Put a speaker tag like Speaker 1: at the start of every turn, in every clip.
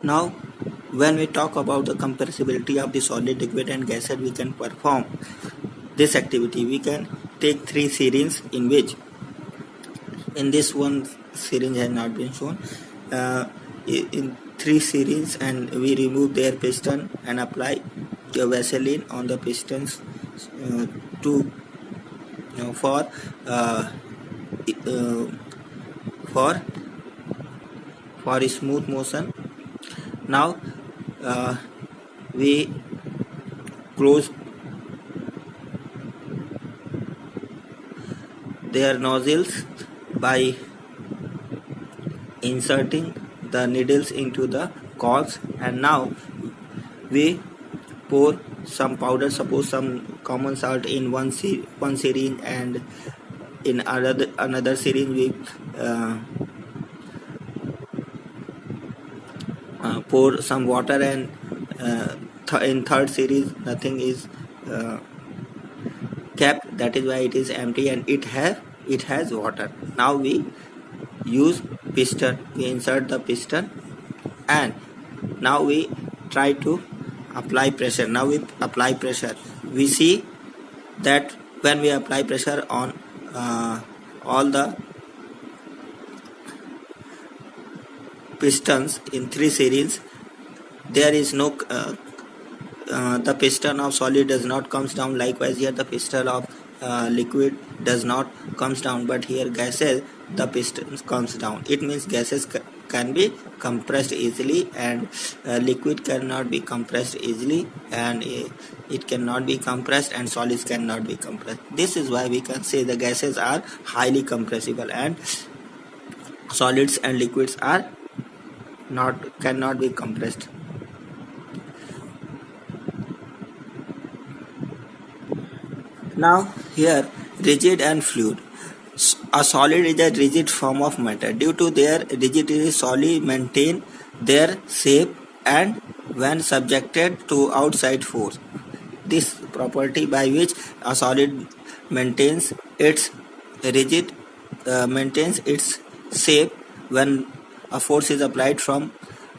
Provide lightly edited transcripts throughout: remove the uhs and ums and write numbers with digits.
Speaker 1: Now, when we talk about the compressibility of the solid, liquid and gases, we can perform this activity. We can take three syringes, in which in this one syringe has not been shown, in three syringes, and we remove their piston and apply the Vaseline on the pistons to for uh, uh, for for smooth motion. Now we close their nozzles by inserting the needles into the corks, and now we pour some powder, suppose some common salt, in one syringe, and in another syringe we pour some water, and in third series nothing is kept, that is why it is empty, and it has water. Now we use piston, we insert the piston, and now we try to apply pressure. Now we apply pressure. We see that when we apply pressure on all the pistons in three series, there is no the piston of solid does not comes down. Likewise here the piston of liquid does not comes down, but here gases the piston comes down. It means gases can be compressed easily, and liquid cannot be compressed easily, and it cannot be compressed, and solids cannot be compressed. This is why we can say the gases are highly compressible, and solids and liquids are cannot be compressed. Now here, rigid and fluid. A solid is a rigid form of matter. Due to their rigidity, solids maintain their shape and when subjected to outside force. This property by which a solid maintains its maintains its shape when a force is applied from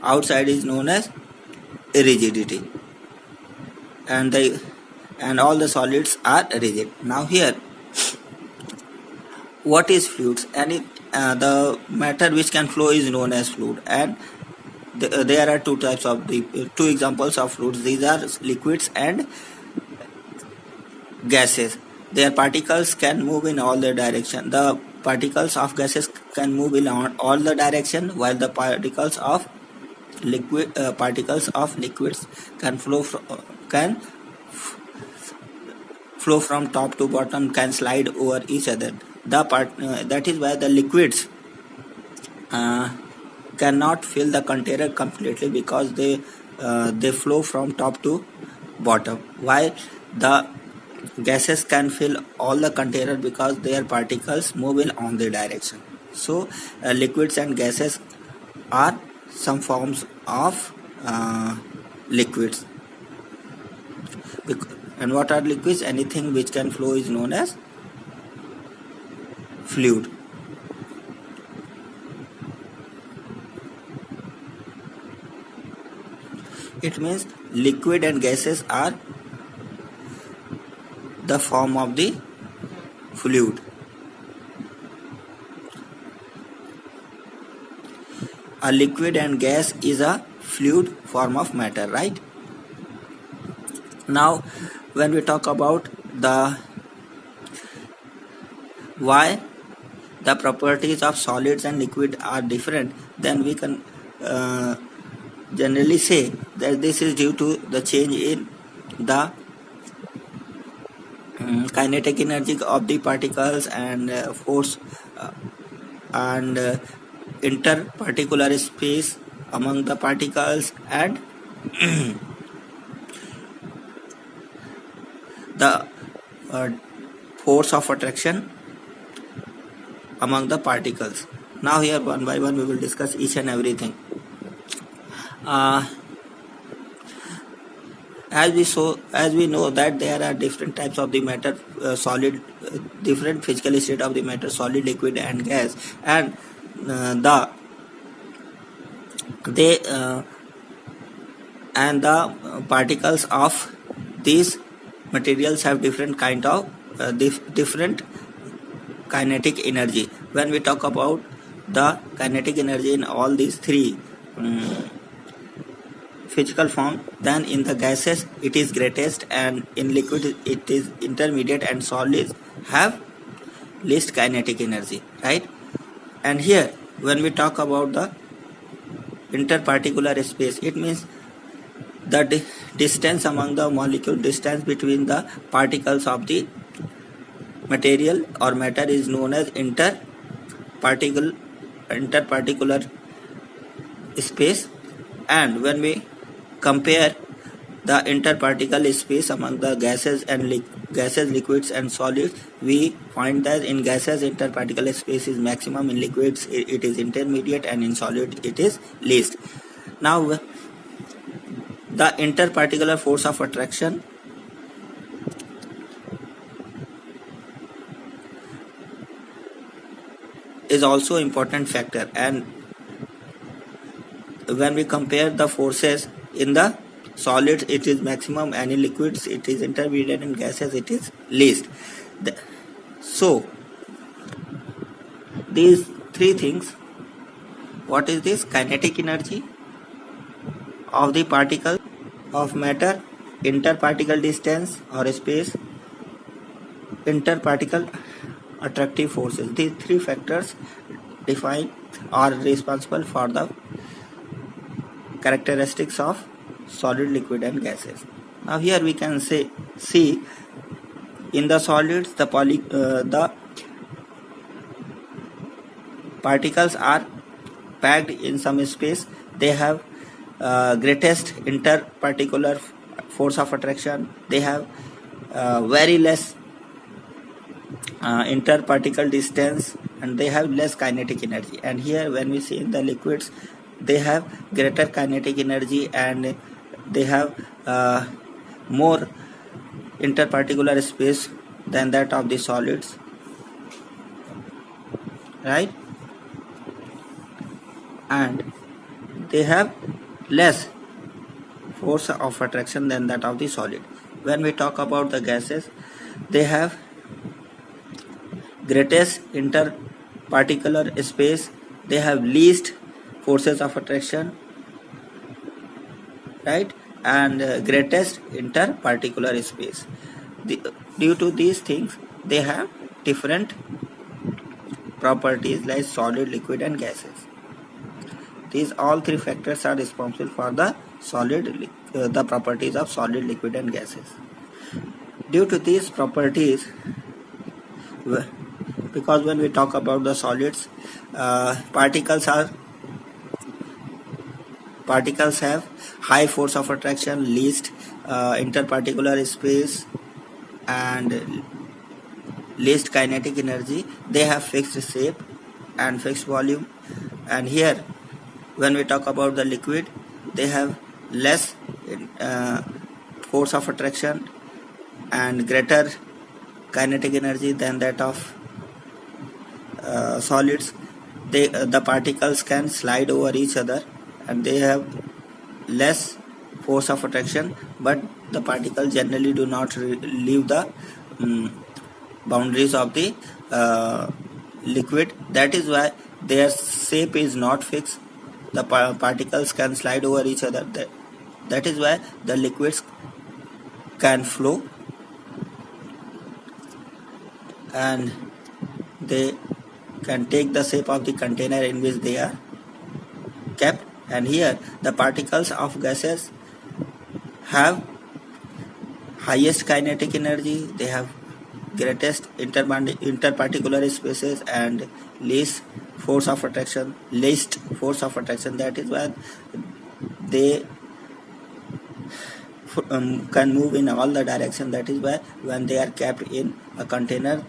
Speaker 1: outside is known as rigidity, and all the solids are rigid. Now here, what is fluids? The matter which can flow is known as fluid, and there are two examples of fluids. These are liquids and gases. Their particles can move in all the direction. The particles of gases can move in all the direction, while the particles of liquids can flow from top to bottom, can slide over each other. That is why the liquids cannot fill the container completely, because they flow from top to bottom, while the gases can fill all the container because their particles move in on the direction. So liquids and gases are some forms of liquids. And what are liquids? Anything which can flow is known as fluid. It means liquid and gases are the form of the fluid. A liquid and gas is a fluid form of matter, right? Now when we talk about why the properties of solids and liquid are different, then we can generally say that this is due to the change in the kinetic energy of the particles, and force and interparticular space among the particles, and the force of attraction among the particles. Now here, one by one, we will discuss each and everything. As we know that there are different types of the matter, different physical state of the matter, solid, liquid and gas, and and the particles of these materials have different kind of different kinetic energy. When we talk about the kinetic energy in all these three physical form, then in the gases it is greatest, and in liquid it is intermediate, and solids have least kinetic energy, right? And here when we talk about the interparticular space, it means the distance among the molecule, distance between the particles of the material or matter is known as interparticular space. And when we compare the interparticle space among the gases and gases, liquids and solids, we find that in gases interparticle space is maximum, in liquids it is intermediate, and in solid it is least. Now the interparticular force of attraction is also important factor, and when we compare the forces, in the solids it is maximum, and in liquids it is intermediate, and gases it is least. So these three things, what is this? Kinetic energy of the particle of matter, interparticle distance or space, interparticle attractive forces. These three factors define or responsible for the characteristics of solid, liquid and gases. Now here we can see in the solids the particles are packed in some space. They have greatest interparticular force of attraction. They have very less interparticle distance, and they have less kinetic energy. And here when we see in the liquids, they have greater kinetic energy, and they have more interparticular space than that of the solids, right? And they have less force of attraction than that of the solid. When we talk about the gases, they have greatest interparticular space, they have least forces of attraction, right? And greatest interparticular space. Due to these things, they have different properties like solid, liquid and gases. These all three factors are responsible for the the properties of solid, liquid and gases. Due to these properties, because when we talk about the solids, particles have high force of attraction, least interparticular space and least kinetic energy. They have fixed shape and fixed volume. And here when we talk about the liquid, they have less force of attraction and greater kinetic energy than that of solids. The particles can slide over each other, and they have less force of attraction, but the particles generally do not leave the boundaries of the liquid. That is why their shape is not fixed. The particles can slide over each other. That is why the liquids can flow, and they can take the shape of the container in which they are kept. And here the particles of gases have highest kinetic energy, they have greatest interparticular spaces and least force of attraction. That is why they can move in all the direction. That is why when they are kept in a container,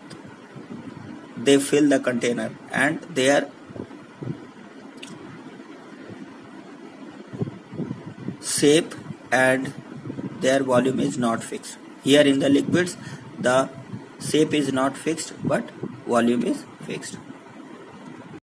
Speaker 1: they fill the container, and their shape and their volume is not fixed. Here in the liquids, the shape is not fixed but volume is fixed.